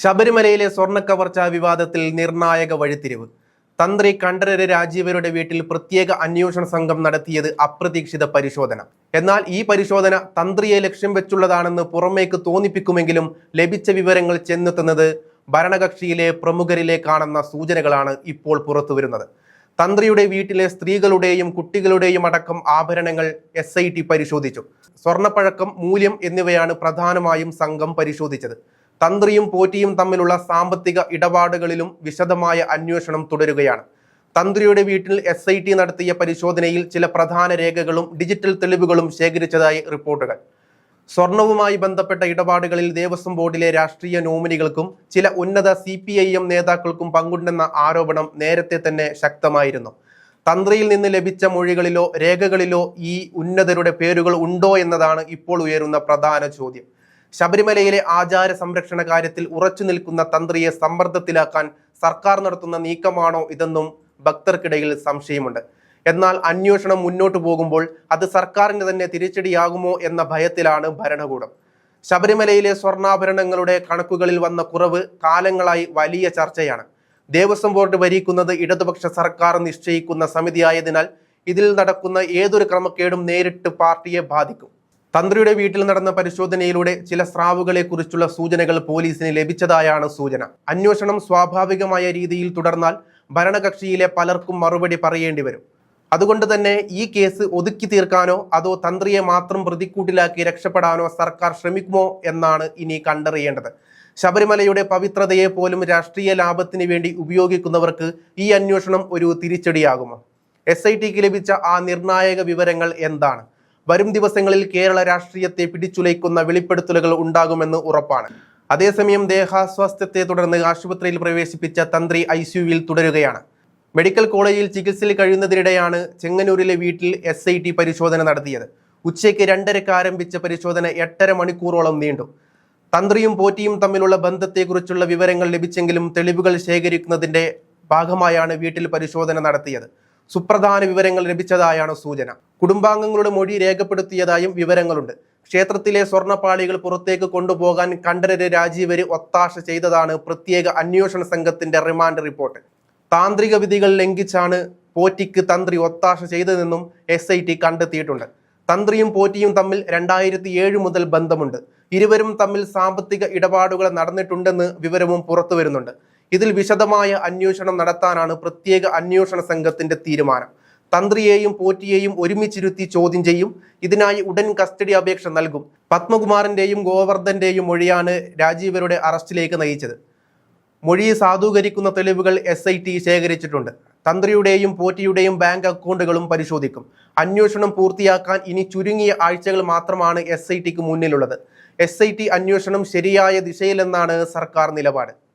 ശബരിമലയിലെ സ്വർണ്ണക്കവർച്ചാ വിവാദത്തിൽ നിർണായക വഴിത്തിരിവ്. തന്ത്രി കണ്ഠരര് രാജീവരുടെ വീട്ടിൽ പ്രത്യേക അന്വേഷണ സംഘം നടത്തിയത് അപ്രതീക്ഷിത പരിശോധന. എന്നാൽ ഈ പരിശോധന തന്ത്രിയെ ലക്ഷ്യം വെച്ചുള്ളതാണെന്ന് പുറമേക്ക് തോന്നിപ്പിക്കുമെങ്കിലും ലഭിച്ച വിവരങ്ങൾ ചെന്നെത്തുന്നത് ഭരണകക്ഷിയിലെ പ്രമുഖരിലേക്കാണെന്ന സൂചനകളാണ് ഇപ്പോൾ പുറത്തുവരുന്നത്. തന്ത്രിയുടെ വീട്ടിലെ സ്ത്രീകളുടെയും കുട്ടികളുടെയും അടക്കം ആഭരണങ്ങൾ SIT പരിശോധിച്ചു. സ്വർണ്ണപ്പഴക്കം, മൂല്യം എന്നിവയാണ് പ്രധാനമായും സംഘം പരിശോധിച്ചത്. തന്ത്രിയും പോറ്റിയും തമ്മിലുള്ള സാമ്പത്തിക ഇടപാടുകളിലും വിശദമായ അന്വേഷണം തുടരുകയാണ്. തന്ത്രിയുടെ വീട്ടിൽ SIT നടത്തിയ പരിശോധനയിൽ ചില പ്രധാന രേഖകളും ഡിജിറ്റൽ തെളിവുകളും ശേഖരിച്ചതായി റിപ്പോർട്ടുകൾ. സ്വർണവുമായി ബന്ധപ്പെട്ട ഇടപാടുകളിൽ ദേവസ്വം ബോർഡിലെ രാഷ്ട്രീയ നോമിനികൾക്കും ചില ഉന്നത CPIM നേതാക്കൾക്കും പങ്കുണ്ടെന്ന ആരോപണം നേരത്തെ തന്നെ ശക്തമായിരുന്നു. തന്ത്രിയിൽ നിന്ന് ലഭിച്ച മൊഴികളിലോ രേഖകളിലോ ഈ ഉന്നതരുടെ പേരുകൾ ഉണ്ടോ എന്നതാണ് ഇപ്പോൾ ഉയരുന്ന പ്രധാന ചോദ്യം. ശബരിമലയിലെ ആചാര സംരക്ഷണ കാര്യത്തിൽ ഉറച്ചു നിൽക്കുന്ന തന്ത്രിയെ സമ്മർദ്ദത്തിലാക്കാൻ സർക്കാർ നടത്തുന്ന നീക്കമാണോ ഇതെന്നും ഭക്തർക്കിടയിൽ സംശയമുണ്ട്. എന്നാൽ അന്വേഷണം മുന്നോട്ട് പോകുമ്പോൾ അത് സർക്കാരിന് തന്നെ തിരിച്ചടിയാകുമോ എന്ന ഭയത്തിലാണ് ഭരണകൂടം. ശബരിമലയിലെ സ്വർണ്ണാഭരണങ്ങളുടെ കണക്കുകളിൽ വന്ന കുറവ് കാലങ്ങളായി വലിയ ചർച്ചയാണ്. ദേവസ്വം ബോർഡ് ഭരിക്കുന്നത് ഇടതുപക്ഷ സർക്കാർ നിശ്ചയിക്കുന്ന സമിതിയായതിനാൽ ഇതിൽ നടക്കുന്ന ഏതൊരു ക്രമക്കേടും നേരിട്ട് പാർട്ടിയെ ബാധിക്കും. തന്ത്രിയുടെ വീട്ടിൽ നടന്ന പരിശോധനയിലൂടെ ചില സ്രാവുകളെ കുറിച്ചുള്ള സൂചനകൾ പോലീസിന് ലഭിച്ചതായാണ് സൂചന. അന്വേഷണം സ്വാഭാവികമായ രീതിയിൽ തുടർന്നാൽ ഭരണകക്ഷിയിലെ പലർക്കും മറുപടി പറയേണ്ടി വരും. അതുകൊണ്ട് തന്നെ ഈ കേസ് ഒതുക്കി തീർക്കാനോ അതോ തന്ത്രിയെ മാത്രം പ്രതിക്കൂട്ടിലാക്കി രക്ഷപ്പെടാനോ സർക്കാർ ശ്രമിക്കുമോ എന്നാണ് ഇനി കണ്ടറിയേണ്ടത്. ശബരിമലയുടെ പവിത്രതയെ പോലും രാഷ്ട്രീയ ലാഭത്തിന് വേണ്ടി ഉപയോഗിക്കുന്നവർക്ക് ഈ അന്വേഷണം ഒരു തിരിച്ചടിയാകുമോ? SITക്ക് ലഭിച്ച ആ നിർണായക വിവരങ്ങൾ എന്താണ്? വരും ദിവസങ്ങളിൽ കേരള രാഷ്ട്രീയത്തെ പിടിച്ചുലയ്ക്കുന്ന വെളിപ്പെടുത്തലുകൾ ഉണ്ടാകുമെന്ന് ഉറപ്പാണ്. അതേസമയം ദേഹാസ്വാസ്ഥ്യത്തെ തുടർന്ന് ആശുപത്രിയിൽ പ്രവേശിപ്പിച്ച തന്ത്രി ICUവിൽ തുടരുകയാണ്. മെഡിക്കൽ കോളേജിൽ ചികിത്സയിൽ കഴിയുന്നതിനിടെയാണ് ചെങ്ങന്നൂരിലെ വീട്ടിൽ SIT പരിശോധന നടത്തിയത്. ഉച്ചയ്ക്ക് 2:30 ആരംഭിച്ച പരിശോധന 8.5 മണിക്കൂറോളം നീണ്ടു. തന്ത്രിയും പോറ്റിയും തമ്മിലുള്ള ബന്ധത്തെക്കുറിച്ചുള്ള വിവരങ്ങൾ ലഭിച്ചെങ്കിലും തെളിവുകൾ ശേഖരിക്കുന്നതിന്റെ ഭാഗമായാണ് വീട്ടിൽ പരിശോധന നടത്തിയത്. സുപ്രധാന വിവരങ്ങൾ ലഭിച്ചതായാണ് സൂചന. കുടുംബാംഗങ്ങളുടെ മൊഴി രേഖപ്പെടുത്തിയതായും വിവരങ്ങളുണ്ട്. ക്ഷേത്രത്തിലെ സ്വർണ്ണപ്പാളികൾ പുറത്തേക്ക് കൊണ്ടുപോകാൻ കണ്ഠരര് രാജീവര് ഒത്താശ ചെയ്തതാണ് പ്രത്യേക അന്വേഷണ സംഘത്തിന്റെ റിമാൻഡ് റിപ്പോർട്ട്. താന്ത്രിക വിധികൾ ലംഘിച്ചാണ് പോറ്റിക്ക് തന്ത്രി ഒത്താശ ചെയ്തതെന്നും SIT കണ്ടെത്തിയിട്ടുണ്ട്. തന്ത്രിയും പോറ്റിയും തമ്മിൽ 2007 മുതൽ ബന്ധമുണ്ട്. ഇരുവരും തമ്മിൽ സാമ്പത്തിക ഇടപാടുകൾ നടന്നിട്ടുണ്ടെന്ന് വിവരവും പുറത്തു വരുന്നുണ്ട്. ഇതിൽ വിശദമായ അന്വേഷണം നടത്താനാണ് പ്രത്യേക അന്വേഷണ സംഘത്തിന്റെ തീരുമാനം. തന്ത്രിയെയും പോറ്റിയെയും ഒരുമിച്ചിരുത്തി ചോദ്യം ചെയ്യും. ഇതിനായി ഉടൻ കസ്റ്റഡി അപേക്ഷ നൽകും. പത്മകുമാറിന്റെയും ഗോവർദ്ധന്റെയും മൊഴിയാണ് രാജീവരുടെ അറസ്റ്റിലേക്ക് നയിച്ചത്. മൊഴി സാധൂകരിക്കുന്ന തെളിവുകൾ SIT ശേഖരിച്ചിട്ടുണ്ട്. തന്ത്രിയുടെയും പോറ്റിയുടെയും ബാങ്ക് അക്കൗണ്ടുകളും പരിശോധിക്കും. അന്വേഷണം പൂർത്തിയാക്കാൻ ഇനി ചുരുങ്ങിയ ആഴ്ചകൾ മാത്രമാണ് SITക്ക് മുന്നിലുള്ളത്. SIT അന്വേഷണം ശരിയായ ദിശയിലെന്നാണ് സർക്കാർ നിലപാട്.